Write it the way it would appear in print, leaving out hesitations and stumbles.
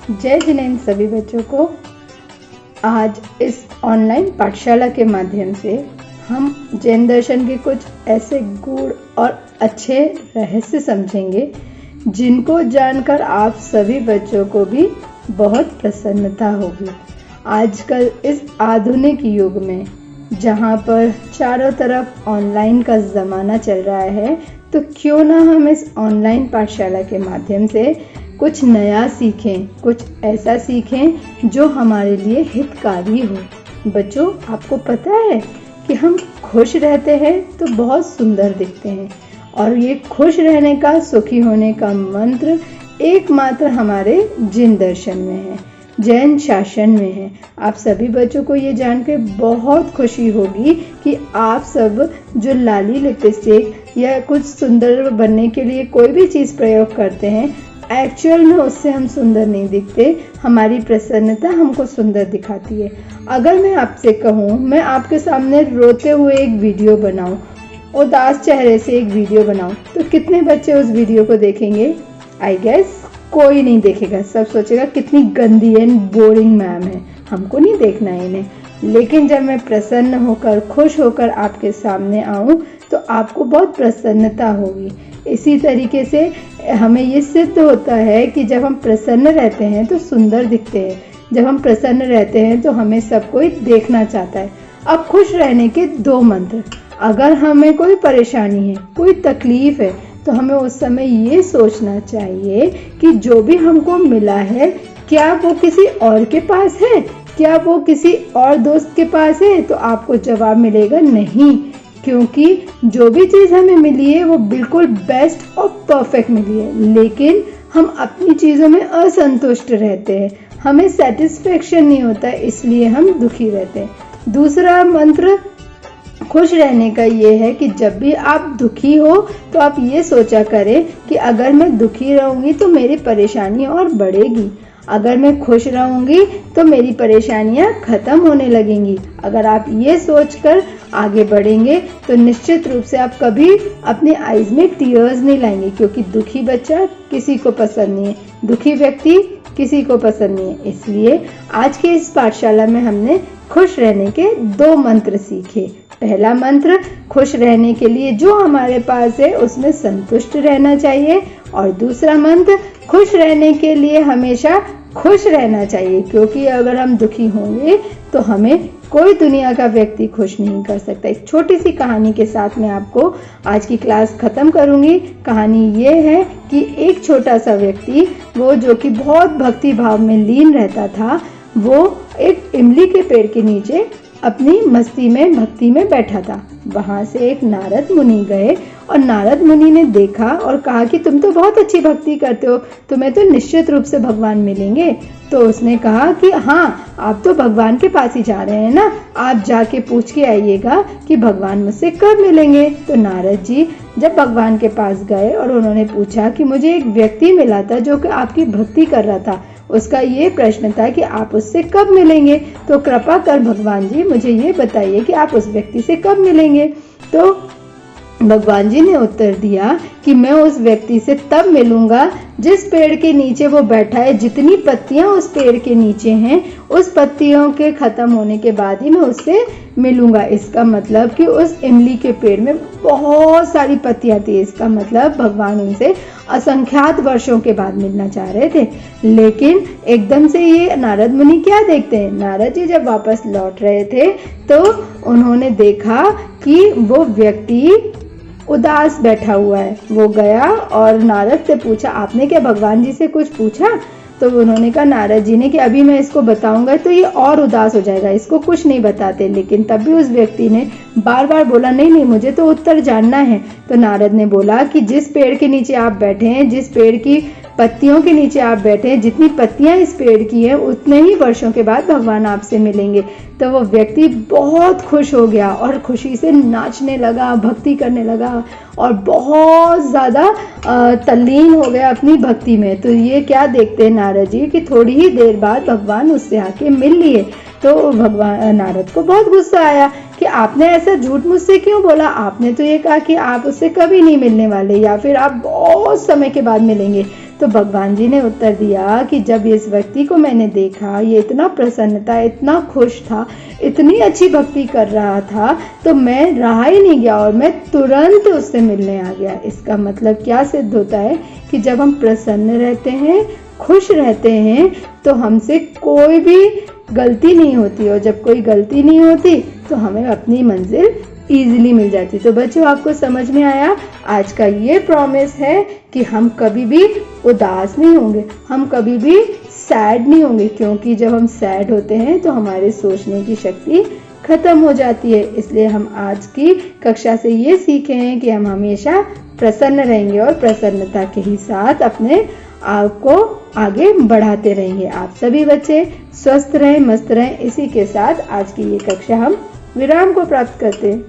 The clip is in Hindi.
जय जिनेंद्र सभी बच्चों को। आज इस ऑनलाइन पाठशाला के माध्यम से हम जैन दर्शन के कुछ ऐसे गूढ़ और अच्छे रहस्य समझेंगे जिनको जानकर आप सभी बच्चों को भी बहुत प्रसन्नता होगी। आजकल इस आधुनिक युग में जहाँ पर चारों तरफ ऑनलाइन का ज़माना चल रहा है, तो क्यों ना हम इस ऑनलाइन पाठशाला के माध्यम से कुछ नया सीखें, कुछ ऐसा सीखें जो हमारे लिए हितकारी हो। बच्चों, आपको पता है कि हम खुश रहते हैं तो बहुत सुंदर दिखते हैं, और ये खुश रहने का, सुखी होने का मंत्र एकमात्र हमारे जैन दर्शन में है, जैन शासन में है। आप सभी बच्चों को ये जान के बहुत खुशी होगी कि आप सब जो लाली लिपस्टिक या कुछ सुंदर बनने के लिए कोई भी चीज़ प्रयोग करते हैं, एक्चुअल में उससे हम सुंदर नहीं दिखते। हमारी प्रसन्नता हमको सुंदर दिखाती है। अगर मैं आपसे कहूँ, मैं आपके सामने रोते हुए एक वीडियो बनाऊँ, उदास चेहरे से एक वीडियो बनाऊँ, तो कितने बच्चे उस वीडियो को देखेंगे? आई गेस कोई नहीं देखेगा। सब सोचेगा कितनी गंदी एंड बोरिंग मैम है, हमको नहीं देखना है इन्हें। लेकिन जब मैं प्रसन्न होकर, खुश होकर आपके सामने आऊँ तो आपको बहुत प्रसन्नता होगी। इसी तरीके से हमें ये सिद्ध होता है कि जब हम प्रसन्न रहते हैं तो सुंदर दिखते हैं। जब हम प्रसन्न रहते हैं तो हमें सब कोई देखना चाहता है। अब खुश रहने के दो मंत्र। अगर हमें कोई परेशानी है, कोई तकलीफ है, तो हमें उस समय ये सोचना चाहिए कि जो भी हमको मिला है, क्या वो किसी और के पास है, क्या वो किसी और दोस्त के पास है? तो आपको जवाब मिलेगा नहीं, क्योंकि जो भी चीज़ हमें मिली है वो बिल्कुल बेस्ट और परफेक्ट मिली है। लेकिन हम अपनी चीज़ों में असंतुष्ट रहते हैं, हमें सेटिस्फेक्शन नहीं होता है, इसलिए हम दुखी रहते हैं। दूसरा मंत्र खुश रहने का ये है कि जब भी आप दुखी हो तो आप ये सोचा करें कि अगर मैं दुखी रहूँगी तो मेरी परेशानी और बढ़ेगी, अगर मैं खुश रहूँगी तो मेरी परेशानियाँ ख़त्म होने लगेंगी। अगर आप ये सोचकर आगे बढ़ेंगे तो निश्चित रूप से आप कभी अपने आईज में टीयर्स नहीं लाएंगे, क्योंकि दुखी बच्चा किसी को पसंद नहीं है, दुखी व्यक्ति किसी को पसंद नहीं है। इसलिए आज के इस पाठशाला में हमने खुश रहने के दो मंत्र सीखे। पहला मंत्र, खुश रहने के लिए जो हमारे पास है उसमें संतुष्ट रहना चाहिए, और दूसरा मंत्र, खुश रहने के लिए हमेशा खुश रहना चाहिए, क्योंकि अगर हम दुखी होंगे तो हमें कोई दुनिया का व्यक्ति खुश नहीं कर सकता। एक छोटी सी कहानी के साथ मैं आपको आज की क्लास ख़त्म करूंगी। कहानी ये है कि एक छोटा सा व्यक्ति, वो जो कि बहुत भक्ति भाव में लीन रहता था, वो एक इमली के पेड़ के नीचे अपनी मस्ती में, भक्ति में बैठा था। वहाँ से एक नारद मुनि गए, और नारद मुनि ने देखा और कहा कि तुम तो बहुत अच्छी भक्ति करते हो, तुम्हें तो निश्चित रूप से भगवान मिलेंगे। तो उसने कहा कि हाँ, आप तो भगवान के पास ही जा रहे हैं ना, आप जाके पूछ के आइएगा कि भगवान मुझसे कब मिलेंगे। तो नारद जी जब भगवान के पास गए और उन्होंने पूछा कि मुझे एक व्यक्ति मिला था जो कि आपकी भक्ति कर रहा था, उसका ये प्रश्न था कि आप उससे कब मिलेंगे, तो कृपा कर भगवान जी मुझे ये बताइए कि आप उस व्यक्ति से कब मिलेंगे। तो भगवान जी ने उत्तर दिया कि मैं उस व्यक्ति से तब मिलूंगा जिस पेड़ के नीचे वो बैठा है। जितनी पत्तियां उस पेड़ के नीचे हैं, उस पत्तियों के खत्म होने के बाद ही मैं उससे मिलूंगा। इसका मतलब कि उस इमली के पेड़ में बहुत सारी पत्तियां थी। इसका मतलब भगवान उनसे असंख्यात वर्षों के बाद मिलना चाह रहे थे। लेकिन एकदम से ये नारद मुनि क्या देखते हैं, नारद जी जब वापस लौट रहे थे तो उन्होंने देखा कि वो व्यक्ति उदास बैठा हुआ है। वो गया और नारद से पूछा, आपने क्या भगवान जी से कुछ पूछा? तो उन्होंने कहा नारद जी ने कि अभी मैं इसको बताऊंगा तो ये और उदास हो जाएगा, इसको कुछ नहीं बताते। लेकिन तब भी उस व्यक्ति ने बार बार बोला, नहीं नहीं, मुझे तो उत्तर जानना है। तो नारद ने बोला कि जिस पेड़ के नीचे आप बैठे हैं, जिस पेड़ की पत्तियों के नीचे आप बैठे हैं, जितनी पत्तियां इस पेड़ की हैं, उतने ही वर्षों के बाद भगवान आपसे मिलेंगे। तो वो व्यक्ति बहुत खुश हो गया और खुशी से नाचने लगा, भक्ति करने लगा, और बहुत ज़्यादा तल्लीन हो गया अपनी भक्ति में। तो ये क्या देखते हैं नारद जी कि थोड़ी ही देर बाद भगवान उससे आके मिल लिए। तो भगवान नारद को बहुत गुस्सा आया कि आपने ऐसा झूठ मुझसे क्यों बोला, आपने तो ये कहा कि आप उससे कभी नहीं मिलने वाले, या फिर आप बहुत समय के बाद मिलेंगे। तो भगवान जी ने उत्तर दिया कि जब इस व्यक्ति को मैंने देखा, ये इतना प्रसन्न था, इतना खुश था, इतनी अच्छी भक्ति कर रहा था, तो मैं रहा ही नहीं गया और मैं तुरंत उससे मिलने आ गया। इसका मतलब क्या सिद्ध होता है कि जब हम प्रसन्न रहते हैं, खुश रहते हैं, तो हमसे कोई भी गलती नहीं होती, और जब कोई गलती नहीं होती तो हमें अपनी मंजिल इजीली मिल जाती। तो बच्चों, आपको समझ में आया? आज का ये प्रॉमिस है कि हम कभी भी उदास नहीं होंगे, हम कभी भी सैड नहीं होंगे, क्योंकि जब हम सैड होते हैं तो हमारे सोचने की शक्ति खत्म हो जाती है। इसलिए हम आज की कक्षा से ये सीखे हैं कि हम हमेशा प्रसन्न रहेंगे और प्रसन्नता के ही साथ अपने आप को आगे बढ़ाते रहेंगे। आप सभी बच्चे स्वस्थ रहें, मस्त रहें। इसी के साथ आज की ये कक्षा हम विराम को प्राप्त करते हैं।